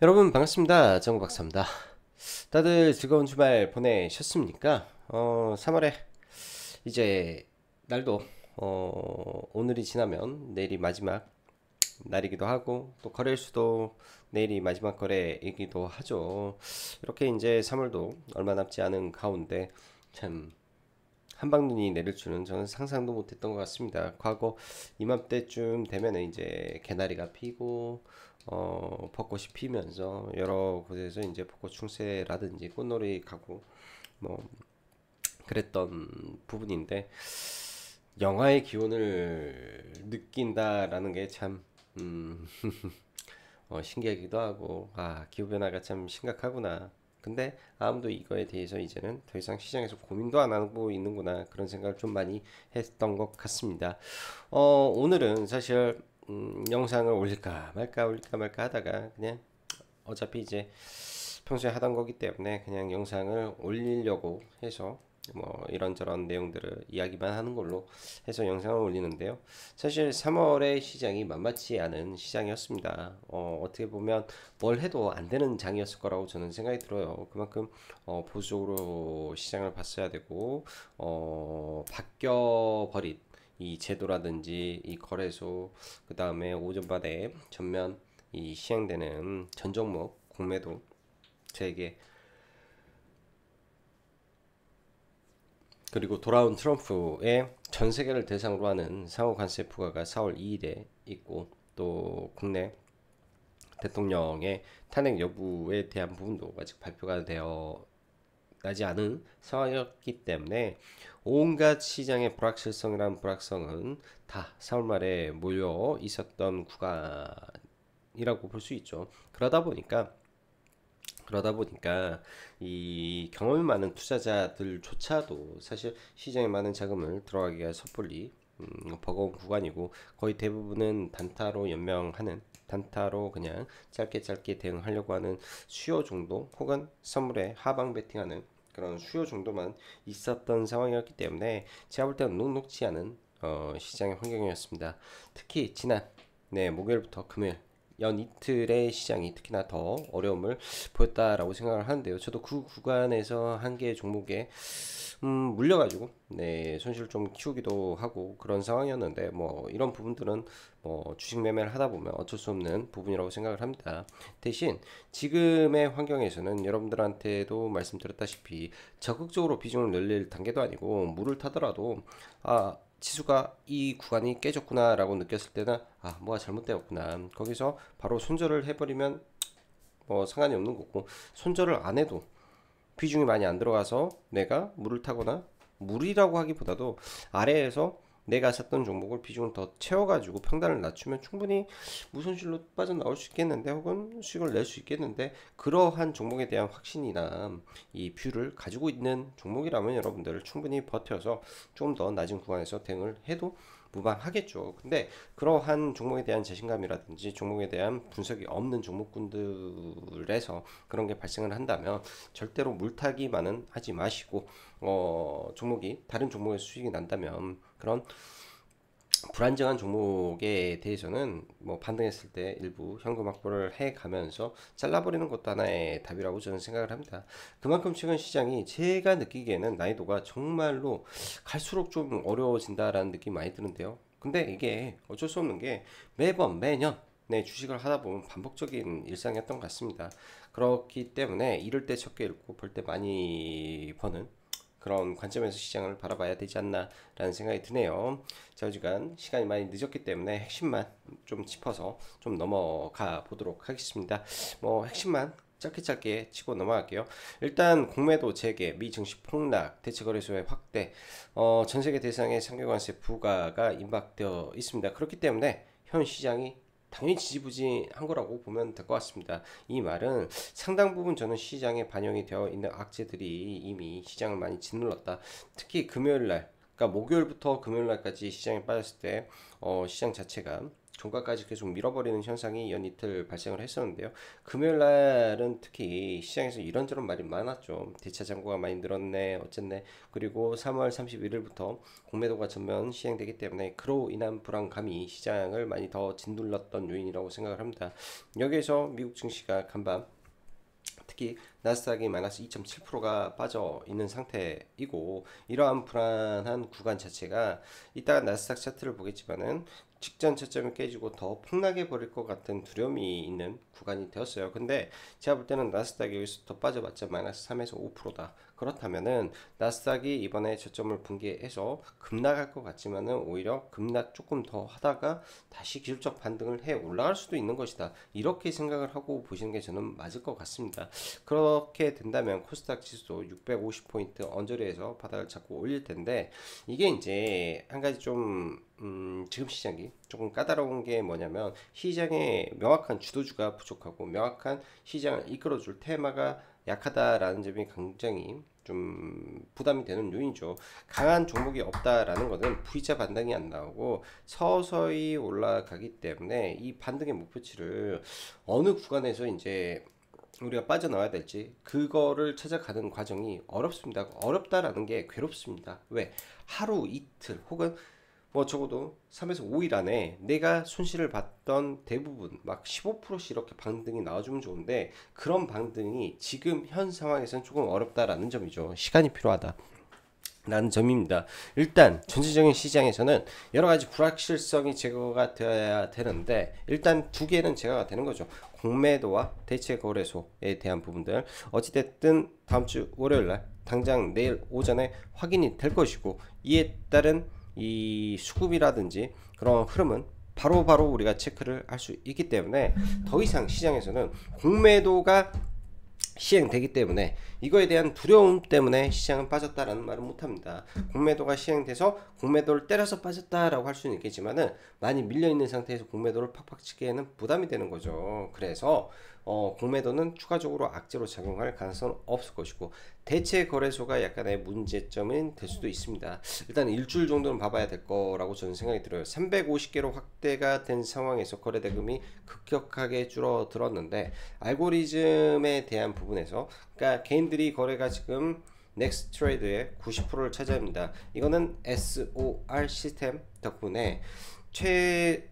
여러분 반갑습니다. 정박사입니다. 다들 즐거운 주말 보내셨습니까? 3월에 이제 날도 오늘이 지나면 내일이 마지막 날이기도 하고 또 거래일 수도 내일이 마지막 거래이기도 하죠. 이렇게 이제 3월도 얼마 남지 않은 가운데 참 한방눈이 내릴 줄은 저는 상상도 못했던 것 같습니다. 과거 이맘때쯤 되면은 이제 개나리가 피고 벚꽃이 피면서 여러 곳에서 이제 벚꽃 충세라든지 꽃놀이 가고 뭐 그랬던 부분인데 영하의 기온을 느낀다라는 게 참 신기하기도 하고 기후변화가 참 심각하구나. 근데 아무도 이거에 대해서 이제는 더 이상 시장에서 고민도 안 하고 있는구나 그런 생각을 좀 많이 했던 것 같습니다. 오늘은 사실 영상을 올릴까 말까 하다가 그냥 어차피 이제 평소에 하던 거기 때문에 그냥 영상을 올리려고 해서 뭐 이런저런 내용들을 이야기만 하는 걸로 해서 영상을 올리는데요. 사실 3월의 시장이 만만치 않은 시장이었습니다. 어떻게 보면 뭘 해도 안 되는 장이었을 거라고 저는 생각이 들어요. 그만큼 보수적으로 시장을 봤어야 되고 바뀌어버린 이 제도라든지 이 거래소 그 다음에 오전반에 전면 이 시행되는 전 종목 공매도 세계 그리고 돌아온 트럼프의 전 세계를 대상으로 하는 상호 관세 부과가 4월 2일에 있고 또 국내 대통령의 탄핵 여부에 대한 부분도 아직 발표가 되어 나지 않은 상황이었기 때문에 온갖 시장의 불확실성이란 불확성은 다 4월 말에 몰려 있었던 구간이라고 볼 수 있죠. 그러다 보니까 이 경험이 많은 투자자들조차도 사실 시장에 많은 자금을 들어가기가 섣불리 버거운 구간이고 거의 대부분은 단타로 그냥 짧게 짧게 대응하려고 하는 수요 정도 혹은 선물에 하방 베팅하는 그런 수요 정도만 있었던 상황이었기 때문에 제가 볼 때는 녹록지 않은 시장의 환경이었습니다. 특히 지난 목요일부터 금요일 연 이틀의 시장이 특히나 더 어려움을 보였다라고 생각을 하는데요. 저도 그 구간에서 한 개의 종목에 물려가지고 손실을 좀 키우기도 하고 그런 상황이었는데 뭐 이런 부분들은 뭐 주식 매매를 하다 보면 어쩔 수 없는 부분이라고 생각을 합니다. 대신 지금의 환경에서는 여러분들한테도 말씀드렸다시피 적극적으로 비중을 늘릴 단계도 아니고 물을 타더라도 지수가 이 구간이 깨졌구나라고 느꼈을 때는 뭐가 잘못되었구나 거기서 바로 손절을 해버리면 뭐 상관이 없는 거고 손절을 안 해도 비중이 많이 안 들어가서 내가 물을 타거나 물이라고 하기보다도 아래에서 내가 샀던 종목을 비중을 더 채워가지고 평단을 낮추면 충분히 무손실로 빠져나올 수 있겠는데 혹은 수익을 낼 수 있겠는데 그러한 종목에 대한 확신이나 이 뷰를 가지고 있는 종목이라면 여러분들을 충분히 버텨서 좀 더 낮은 구간에서 대응을 해도 무방하겠죠. 근데 그러한 종목에 대한 자신감이라든지 종목에 대한 분석이 없는 종목군들에서 그런 게 발생을 한다면 절대로 물타기만은 하지 마시고 종목이 다른 종목에서 수익이 난다면 그런 불안정한 종목에 대해서는 뭐 반등했을 때 일부 현금 확보를 해 가면서 잘라버리는 것도 하나의 답이라고 저는 생각을 합니다. 그만큼 최근 시장이 제가 느끼기에는 난이도가 정말로 갈수록 좀 어려워진다라는 느낌이 많이 드는데요. 근데 이게 어쩔 수 없는 게 매년 주식을 하다 보면 반복적인 일상이었던 것 같습니다. 그렇기 때문에 이럴 때 적게 읽고 벌 때 많이 버는 그런 관점에서 시장을 바라봐야 되지 않나라는 생각이 드네요. 자, 어지간 시간이 많이 늦었기 때문에 핵심만 좀 짚어서 좀 넘어가 보도록 하겠습니다. 뭐 핵심만 짧게 짧게 치고 넘어갈게요. 일단 공매도 재개, 미 증시 폭락, 대체거래소의 확대, 전 세계 대상의 상계관세 부과가 임박되어 있습니다. 그렇기 때문에 현 시장이 당연히 지지부진한 거라고 보면 될 것 같습니다. 이 말은 상당 부분 저는 시장에 반영이 되어 있는 악재들이 이미 시장을 많이 짓눌렀다. 특히 금요일 날, 그러니까 목요일부터 금요일 날까지 시장에 빠졌을 때 시장 자체가 종가까지 계속 밀어버리는 현상이 연 이틀 발생을 했었는데요. 금요일 날은 특히 시장에서 이런저런 말이 많았죠. 대차 잔고가 많이 늘었네, 어쨌네. 그리고 3월 31일부터 공매도가 전면 시행되기 때문에 그로 인한 불안감이 시장을 많이 더 짓눌렀던 요인이라고 생각을 합니다. 여기에서 미국 증시가 간밤 특히 나스닥이 마이너스 2.7%가 빠져 있는 상태이고, 이러한 불안한 구간 자체가 이따가 나스닥 차트를 보겠지만은 직전 저점이 깨지고 더 폭락해 버릴 것 같은 두려움이 있는 구간이 되었어요. 근데 제가 볼 때는 나스닥이 여기서 더 빠져봤자 마이너스 3에서 5%다. 그렇다면은 나스닥이 이번에 저점을 붕괴해서 급락할 것 같지만은 오히려 급락 조금 더 하다가 다시 기술적 반등을 해 올라갈 수도 있는 것이다. 이렇게 생각을 하고 보시는 게 저는 맞을 것 같습니다. 그렇게 된다면 코스닥 지수도 650포인트 언저리에서 바닥을 잡고 올릴 텐데, 이게 이제 한 가지 좀 지금 시장이 조금 까다로운 게 뭐냐면, 시장에 명확한 주도주가 부족하고 명확한 시장을 이끌어줄 테마가 약하다라는 점이 굉장히 좀 부담이 되는 요인이죠. 강한 종목이 없다라는 것은 V자 반등이 안 나오고 서서히 올라가기 때문에 이 반등의 목표치를 어느 구간에서 이제 우리가 빠져나와야 될지 그거를 찾아가는 과정이 어렵습니다. 어렵다라는 게 괴롭습니다. 왜? 하루 이틀 혹은 뭐 적어도 3에서 5일 안에 내가 손실을 봤던 대부분 막 15%씩 이렇게 반등이 나와주면 좋은데, 그런 반등이 지금 현 상황에서는 조금 어렵다라는 점이죠. 시간이 필요하다 라는 점입니다. 일단 전체적인 시장에서는 여러 가지 불확실성이 제거가 되어야 되는데, 일단 두 개는 제거가 되는 거죠. 공매도와 대체 거래소에 대한 부분들, 어찌됐든 다음 주 월요일 날 당장 내일 오전에 확인이 될 것이고, 이에 따른 이 수급이라든지 그런 흐름은 바로바로 우리가 체크를 할 수 있기 때문에, 더 이상 시장에서는 공매도가 시행되기 때문에 이거에 대한 두려움 때문에 시장은 빠졌다라는 말은 못합니다. 공매도가 시행돼서 공매도를 때려서 빠졌다라고 할 수는 있겠지만은, 많이 밀려있는 상태에서 공매도를 팍팍 치기에는 부담이 되는 거죠. 그래서 공매도는 추가적으로 악재로 작용할 가능성은 없을 것이고, 대체 거래소가 약간의 문제점은 될 수도 있습니다. 일단 일주일 정도는 봐봐야 될 거라고 저는 생각이 들어요. 350개로 확대가 된 상황에서 거래 대금이 급격하게 줄어들었는데, 알고리즘에 대한 부분에서, 그러니까 개인들이 거래가 지금 넥스트 트레이드의 90%를 차지합니다. 이거는 SOR 시스템 덕분에 최적의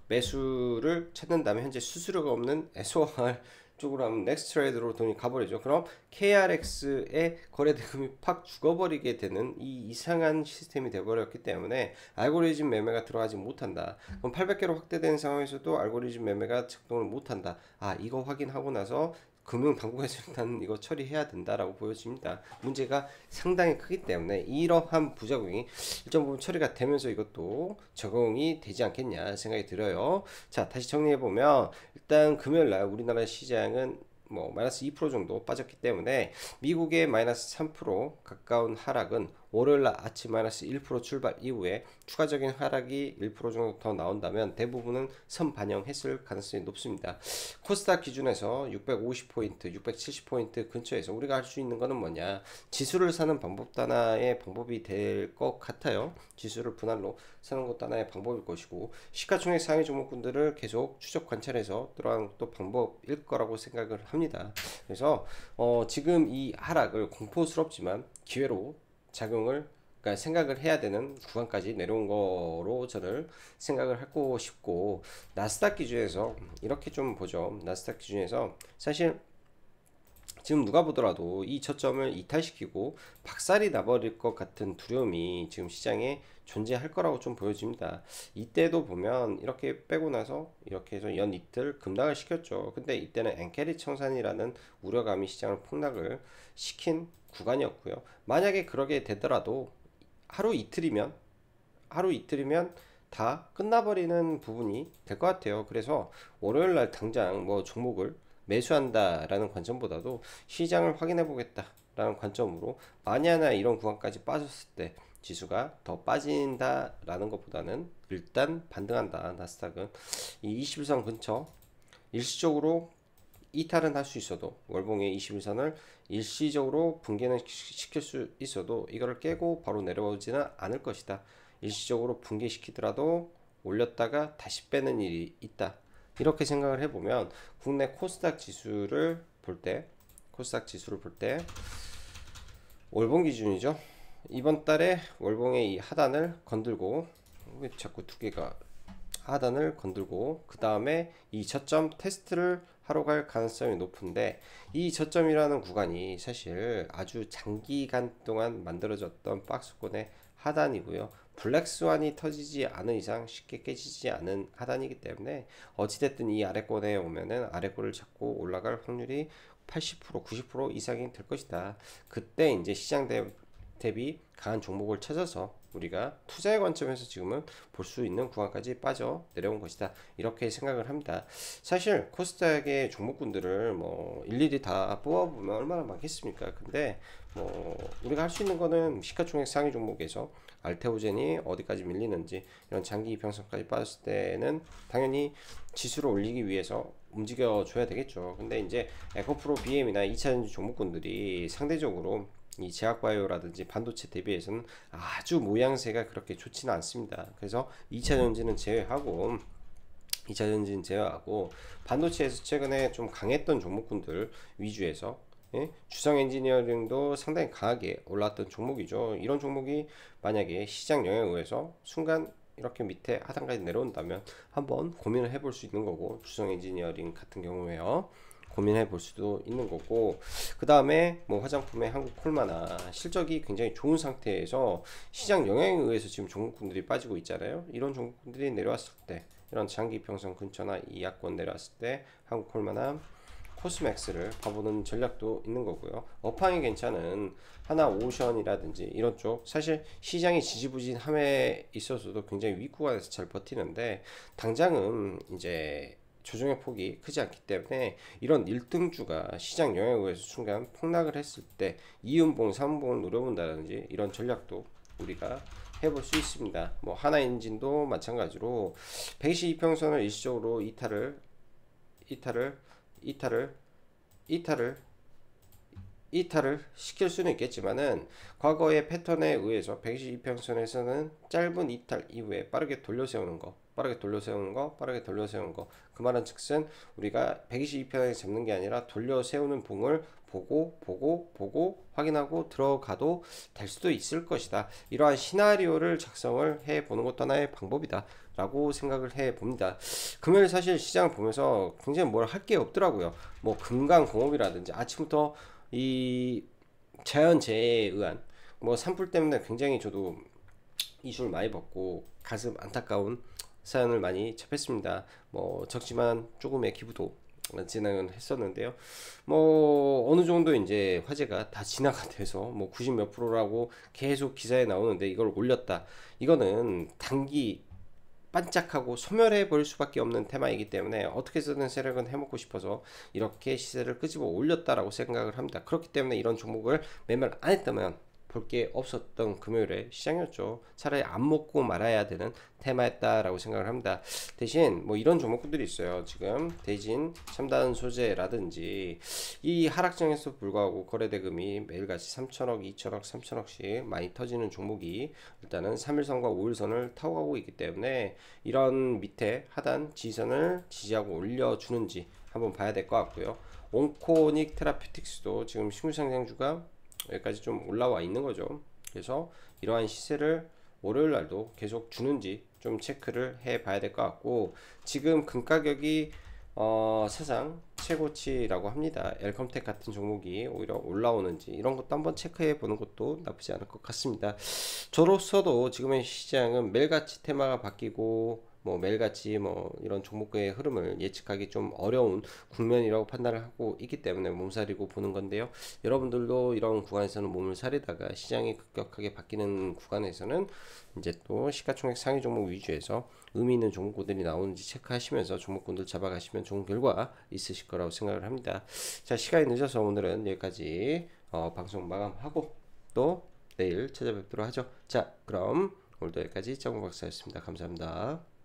매수를 찾는다면, 현재 수수료가 없는 SOR 쪽으로 하면 넥스트 트레이드로 돈이 가버리죠. 그럼 KRX의 거래 대금이 팍 죽어버리게 되는 이 이상한 시스템이 되어버렸기 때문에 알고리즘 매매가 들어가지 못한다. 그럼 800개로 확대된 상황에서도 알고리즘 매매가 작동을 못한다. 아, 이거 확인하고 나서 금융당국에서 일단 이거 처리해야 된다라고 보여집니다. 문제가 상당히 크기 때문에 이러한 부작용이 일정 부분 처리가 되면서 이것도 적용이 되지 않겠냐 생각이 들어요. 자, 다시 정리해보면, 일단 금요일날 우리나라 시장은 뭐 마이너스 2% 정도 빠졌기 때문에, 미국의 마이너스 3% 가까운 하락은 월요일날 아침 마이너스 1% 출발 이후에 추가적인 하락이 1% 정도 더 나온다면 대부분은 선 반영했을 가능성이 높습니다. 코스닥 기준에서 650포인트, 670포인트 근처에서 우리가 할 수 있는 거는 뭐냐, 지수를 사는 방법도 하나의 방법이 될 것 같아요. 지수를 분할로 사는 것도 하나의 방법일 것이고, 시가총액 상위 종목군들을 계속 추적 관찰해서 들어가는 것도 방법일 거라고 생각을 합니다. 그래서 지금 이 하락을 공포스럽지만 기회로 작용을, 그러니까 생각을 해야 되는 구간까지 내려온 거로 저는 생각을 하고 싶고, 나스닥 기준에서 이렇게 좀 보죠. 나스닥 기준에서 사실 지금 누가 보더라도 이 저점을 이탈시키고 박살이 나버릴 것 같은 두려움이 지금 시장에 존재할 거라고 좀 보여집니다. 이때도 보면 이렇게 빼고 나서 이렇게 해서 연 이틀 급락을 시켰죠. 근데 이때는 엔캐리 청산이라는 우려감이 시장을 폭락을 시킨 구간이었고요. 만약에 그러게 되더라도 하루 이틀이면 다 끝나버리는 부분이 될 것 같아요. 그래서 월요일날 당장 뭐 종목을 매수한다라는 관점보다도 시장을 확인해 보겠다라는 관점으로, 만약 하나 이런 구간까지 빠졌을 때 지수가 더 빠진다라는 것보다는 일단 반등한다. 나스닥은 이 21선 근처 일시적으로 이탈은 할 수 있어도, 월봉의 21선을 일시적으로 붕괴는 시킬 수 있어도 이거를 깨고 바로 내려오지는 않을 것이다. 일시적으로 붕괴시키더라도 올렸다가 다시 빼는 일이 있다. 이렇게 생각을 해보면 국내 코스닥 지수를 볼 때 월봉 기준이죠. 이번 달에 월봉의 이 하단을 건들고, 왜 자꾸 두 개가 하단을 건들고, 그 다음에 이 저점 테스트를 하러 갈 가능성이 높은데, 이 저점이라는 구간이 사실 아주 장기간 동안 만들어졌던 박스권의 하단이고요. 블랙스완이 터지지 않은 이상 쉽게 깨지지 않은 하단이기 때문에 어찌됐든 이 아래권에 오면은 아래권을 잡고 올라갈 확률이 80% 90% 이상이 될 것이다. 그때 이제 시장 대비 강한 종목을 찾아서 우리가 투자의 관점에서 지금은 볼 수 있는 구간까지 빠져 내려온 것이다. 이렇게 생각을 합니다. 사실 코스닥의 종목군들을 뭐 일일이 다 뽑아보면 얼마나 많겠습니까? 근데 뭐 우리가 할 수 있는 거는 시가총액 상위 종목에서 알테오젠이 어디까지 밀리는지, 이런 장기 이평선까지 빠졌을 때는 당연히 지수를 올리기 위해서 움직여 줘야 되겠죠. 근데 이제 에코프로 BM이나 2차전지 종목군들이 상대적으로 이 제약바이오라든지 반도체 대비해서는 아주 모양새가 그렇게 좋지는 않습니다. 그래서 2차전지는 제외하고 반도체에서 최근에 좀 강했던 종목군들 위주에서, 예? 주성 엔지니어링도 상당히 강하게 올랐던 종목이죠. 이런 종목이 만약에 시장 영향에 의해서 순간 이렇게 밑에 하단까지 내려온다면 한번 고민을 해볼 수 있는 거고, 주성 엔지니어링 같은 경우에요. 고민해 볼 수도 있는 거고, 그 다음에 뭐 화장품의 한국콜마나 실적이 굉장히 좋은 상태에서 시장 영향에 의해서 지금 종목군들이 빠지고 있잖아요. 이런 종목군들이 내려왔을 때, 이런 장기 평선 근처나 이 약권 내려왔을 때 한국콜마나 코스맥스를 봐보는 전략도 있는 거고요. 업황이 괜찮은 하나오션이라든지 이런 쪽, 사실 시장이 지지부진함에 있어서도 굉장히 윗구간에서 잘 버티는데, 당장은 이제 조정의 폭이 크지 않기 때문에 이런 1등주가 시장 영향에 의해서 순간 폭락을 했을 때 2음봉, 3음봉을 노려본다든지 이런 전략도 우리가 해볼 수 있습니다. 뭐 하나엔진도 마찬가지로 122평선을 일시적으로 이탈을 시킬 수는 있겠지만은, 과거의 패턴에 의해서 122평선에서는 짧은 이탈 이후에 빠르게 돌려세우는 거, 그 말은 즉슨 우리가 122평에 잡는 게 아니라 돌려세우는 봉을 보고 확인하고 들어가도 될 수도 있을 것이다. 이러한 시나리오를 작성을 해 보는 것도 하나의 방법이다 라고 생각을 해 봅니다. 금요일 사실 시장을 보면서 굉장히 뭘 할 게 없더라고요. 뭐 금강공업이라든지 아침부터 이 자연재해에 의한 뭐 산불 때문에 굉장히 저도 이슈를 많이 받고 가슴 안타까운 사연을 많이 접했습니다. 뭐 적지만 조금의 기부도 진행을 했었는데요. 뭐 어느 정도 이제 화제가 다 진화가 돼서 뭐 90 몇 프로라고 계속 기사에 나오는데, 이걸 올렸다. 이거는 단기 반짝하고 소멸해 버릴 수밖에 없는 테마이기 때문에 어떻게 해서든 세력은 해먹고 싶어서 이렇게 시세를 끄집어 올렸다라고 생각을 합니다. 그렇기 때문에 이런 종목을 매매를 안 했다면 볼 게 없었던 금요일의 시장이었죠. 차라리 안 먹고 말아야 되는 테마였다라고 생각을 합니다. 대신 뭐 이런 종목들이 있어요. 지금 대진 첨단 소재라든지 이 하락장에서 불구하고 거래대금이 매일같이 3천억, 2천억, 3천억씩 많이 터지는 종목이 일단은 3일선과 5일선을 타고 가고 있기 때문에 이런 밑에 하단 지지선을 지지하고 올려주는지 한번 봐야 될 것 같고요. 온코닉 테라피틱스도 지금 신규상장주가 여기까지 좀 올라와 있는 거죠. 그래서 이러한 시세를 월요일 날도 계속 주는지 좀 체크를 해 봐야 될 것 같고, 지금 금 가격이 사상 최고치라고 합니다. 엘컴텍 같은 종목이 오히려 올라오는지 이런 것도 한번 체크해 보는 것도 나쁘지 않을 것 같습니다. 저로서도 지금의 시장은 매일같이 테마가 바뀌고 뭐 매일같이 뭐 이런 종목의 흐름을 예측하기 좀 어려운 국면이라고 판단을 하고 있기 때문에 몸살이고 보는 건데요. 여러분들도 이런 구간에서는 몸을 사리다가 시장이 급격하게 바뀌는 구간에서는 이제 또 시가총액 상위 종목 위주에서 의미 있는 종목군들이 나오는지 체크하시면서 종목군들 잡아가시면 좋은 결과 있으실 거라고 생각을 합니다. 자, 시간이 늦어서 오늘은 여기까지 방송 마감하고 또 내일 찾아뵙도록 하죠. 자, 그럼 오늘도 여기까지 정우 박사였습니다. 감사합니다.